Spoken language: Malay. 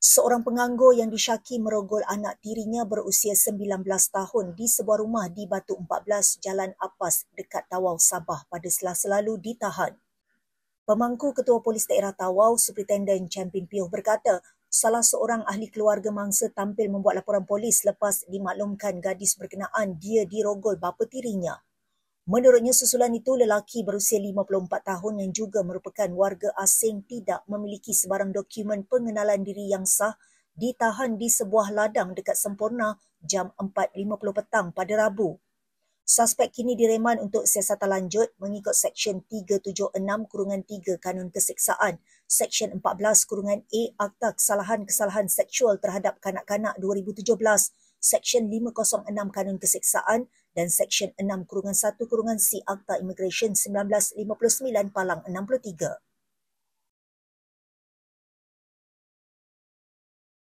Seorang penganggur yang disyaki merogol anak tirinya berusia 19 tahun di sebuah rumah di Batu 14 Jalan Apas dekat Tawau, Sabah pada Selasa lalu ditahan. Pemangku Ketua Polis Daerah Tawau, Superintendent Champin Pioh berkata, salah seorang ahli keluarga mangsa tampil membuat laporan polis lepas dimaklumkan gadis berkenaan dia dirogol bapa tirinya. Menurutnya, susulan itu lelaki berusia 54 tahun yang juga merupakan warga asing tidak memiliki sebarang dokumen pengenalan diri yang sah ditahan di sebuah ladang dekat Semporna jam 4.50 petang pada Rabu. Suspek kini direman untuk siasatan lanjut mengikut Seksyen 376-3 Kanun Keseksaan, Seksyen 14-A Akta Kesalahan-Kesalahan Seksual Terhadap Kanak-Kanak 2017, Seksyen 506 Kanun Keseksaan dan Seksyen 6-1-C Akta Immigration 1959 Palang 63.